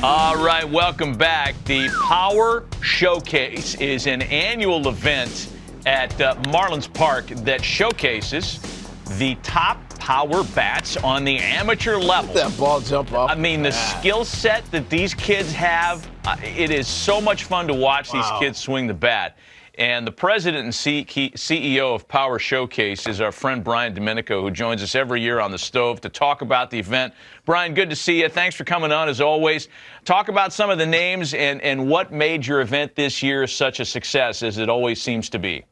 All right, welcome back. The Power Showcase is an annual event at Marlins Park that showcases the top power bats on the amateur level. Let that ball jump up. I mean, the skill set that these kids have, it is so much fun to watch these kids swing the bat. And the president and CEO of Power Showcase is our friend Brian Domenico, who joins us every year on the stove to talk about the event. Brian, good to see you. Thanks for coming on, as always. Talk about some of the names and what made your event this year such a success, as it always seems to be.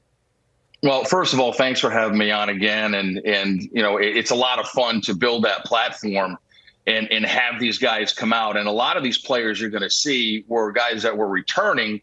Well, first of all, thanks for having me on again. And you know, it's a lot of fun to build that platform and have these guys come out. And a lot of these players you're going to see were guys that were returning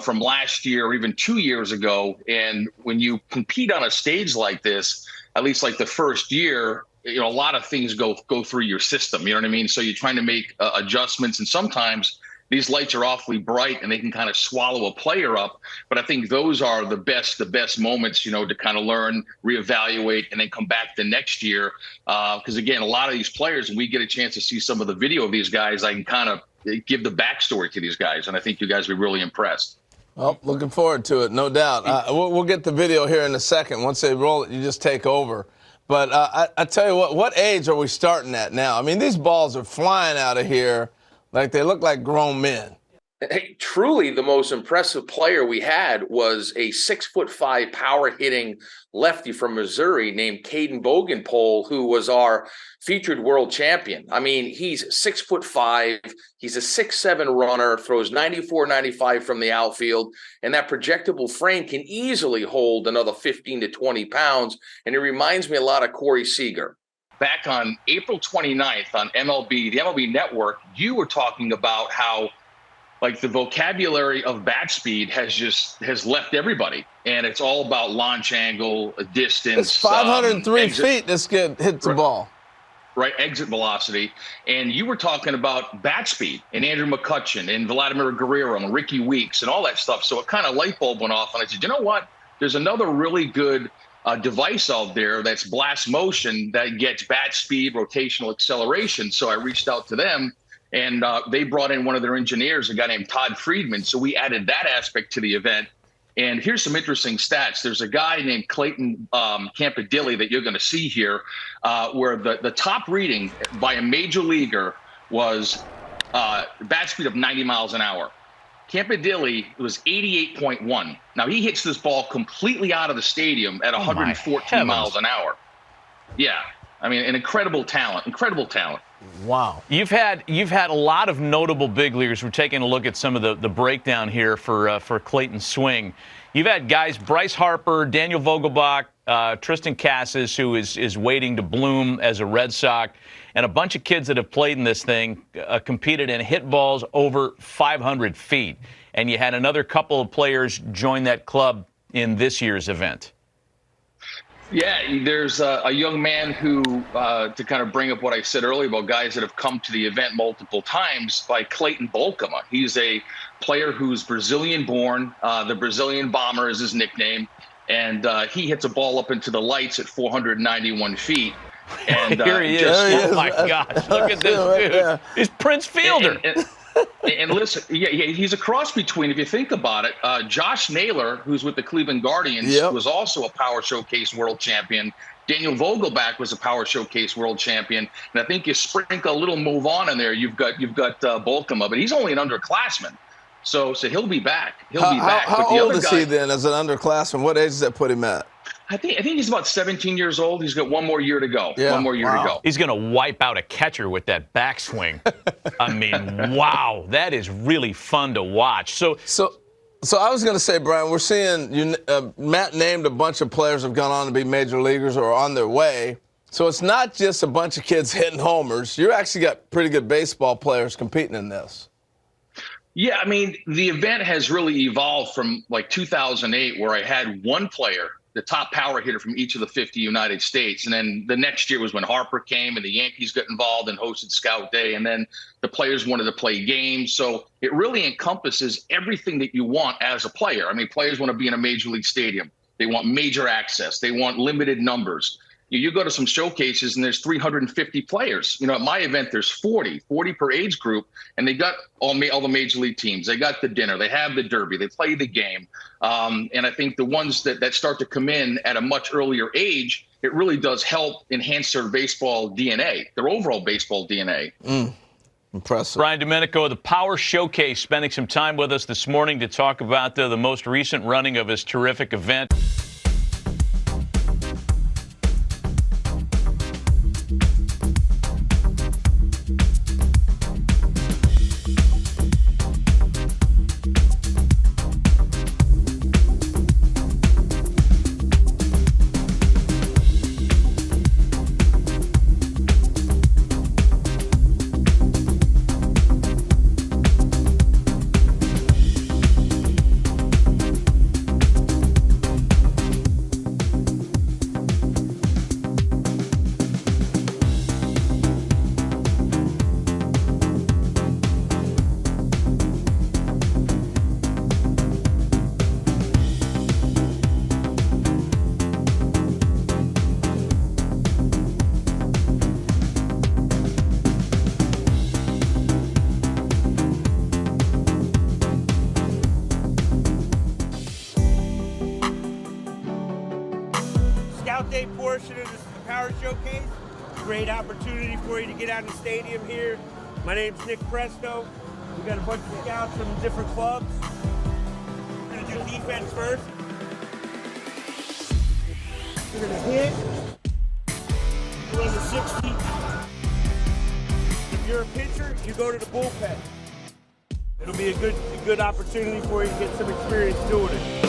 from last year or even 2 years ago. And when you compete on a stage like this, at least like the first year, you know, a lot of things go through your system. You know what I mean? So you're trying to make adjustments, and sometimes these lights are awfully bright and they can kind of swallow a player up. But I think those are the best moments, you know, to kind of learn, reevaluate, and then come back the next year. Because again, a lot of these players, when we get a chance to see some of the video of these guys, I can kind of give the backstory to these guys, and I think you guys will be really impressed. Well, looking forward to it, no doubt. We'll get the video here in a second. Once they roll it, you just take over. But I tell you what age are we starting at now? I mean, these balls are flying out of here like they look like grown men. Hey, truly the most impressive player we had was a 6'5" power hitting lefty from Missouri named Caden Bogenpole, who was our featured world champion. I mean, he's 6'5", he's a 6'7" runner, throws 94, 95 from the outfield, and that projectable frame can easily hold another 15 to 20 pounds. And it reminds me a lot of Corey Seager. Back on April 29th on the MLB Network, you were talking about how like the vocabulary of bat speed has left everybody, and it's all about launch angle, distance. It's 503 feet this kid hits the ball. Right, exit velocity. And you were talking about bat speed and Andrew McCutchen and Vladimir Guerrero and Ricky Weeks and all that stuff. So it kind of light bulb went off, and I said, you know what? There's another really good device out there that's blast motion that gets bat speed, rotational acceleration. So I reached out to them. And they brought in one of their engineers, a guy named Todd Friedman. So we added that aspect to the event. And here's some interesting stats. There's a guy named Clayton Campadilli that you're going to see here, where the top reading by a major leaguer was bat speed of 90 miles an hour. Campadilli was 88.1. Now, he hits this ball completely out of the stadium at 114 miles an hour. Yeah. I mean, an incredible talent. Wow. You've had a lot of notable big leaguers. We're taking a look at some of the breakdown here for Clayton's swing. You've had guys, Bryce Harper, Daniel Vogelbach, Tristan Casas, who is waiting to bloom as a Red Sox, and a bunch of kids that have played in this thing, competed and hit balls over 500 feet. And you had another couple of players join that club in this year's event. Yeah, there's a young man who, to kind of bring up what I said earlier about guys that have come to the event multiple times, by Clayton Bolkema. He's a player who's Brazilian-born. The Brazilian Bomber is his nickname. And he hits a ball up into the lights at 491 feet. And here he is. Oh, my gosh. Look at this dude. He's Prince Fielder. And listen, yeah, he's a cross between, if you think about it, Josh Naylor, who's with the Cleveland Guardians, was also a Power Showcase world champion. Daniel Vogelbach was a Power Showcase world champion. And I think you sprinkle a little move on in there, you've got Bolkema, but he's only an underclassman. So he'll be back. How old is he then as an underclassman? What age does that put him at? I think he's about 17 years old. He's got one more year to go. Yeah. One more year to go. He's going to wipe out a catcher with that backswing. I mean, wow, that is really fun to watch. So I was going to say, Brian, we're seeing Matt named a bunch of players have gone on to be major leaguers or are on their way. So it's not just a bunch of kids hitting homers. You actually got pretty good baseball players competing in this. Yeah, I mean, the event has really evolved from like 2008, where I had one player, the top power hitter from each of the 50 United States. And then the next year was when Harper came and the Yankees got involved and hosted Scout Day. And then the players wanted to play games. So it really encompasses everything that you want as a player. I mean, players want to be in a major league stadium. They want major access. They want limited numbers. You go to some showcases and there's 350 players. At my event, there's 40 per age group, and they got all the major league teams. They got the dinner, they have the derby, they play the game. And I think the ones that start to come in at a much earlier age, it really does help enhance their baseball DNA, their overall baseball DNA. Impressive. Brian Domenico of the Power Showcase spending some time with us this morning to talk about the most recent running of his terrific event. Scout Day portion of this Power Showcase. Great opportunity for you to get out in the stadium here. My name's Nick Presto. We got a bunch of scouts from different clubs. We're gonna do defense first. We're gonna hit. Run the 60. If you're a pitcher, you go to the bullpen. It'll be a good opportunity for you to get some experience doing it.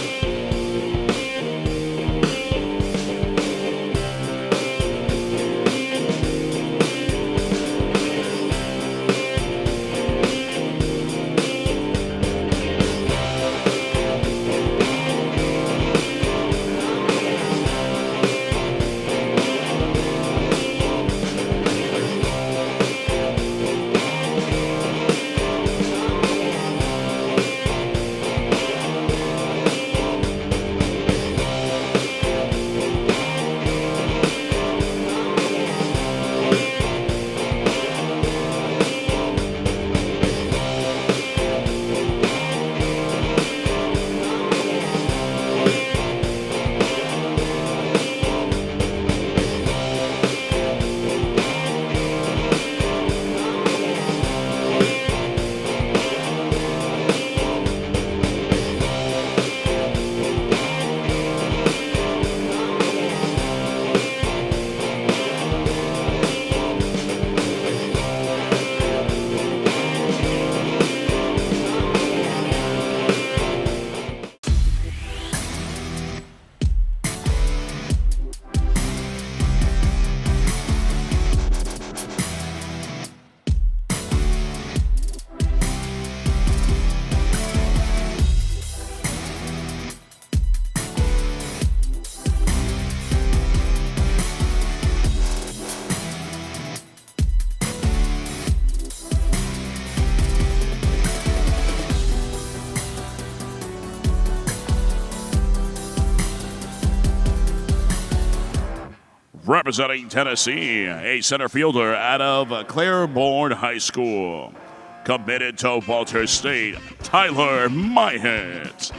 Representing Tennessee, a center fielder out of Claiborne High School. Committed to Walter State, Tyler Myatt.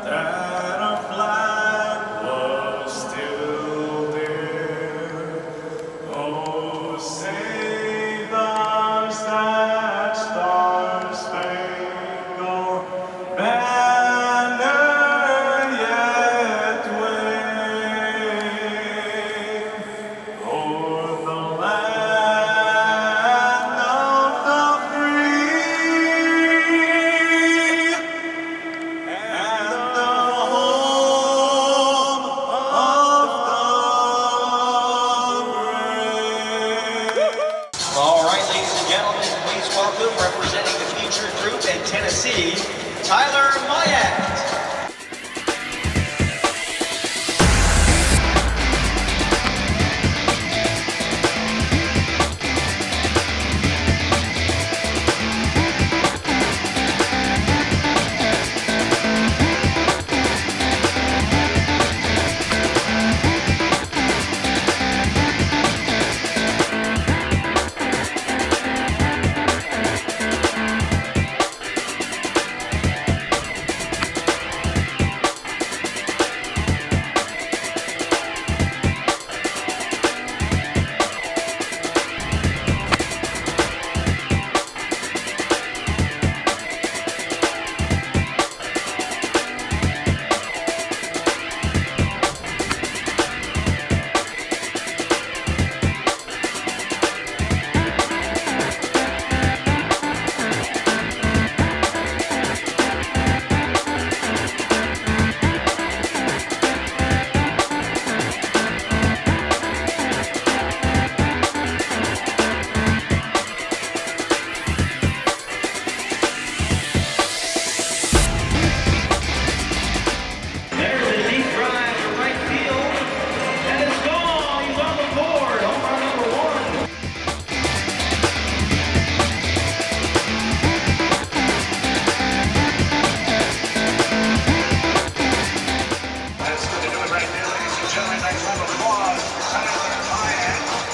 That our flag was still USC, Tyler Myatt.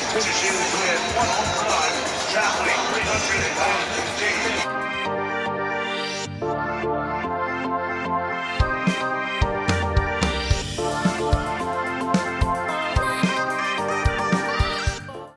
Finishes with 1 home run, traveling 300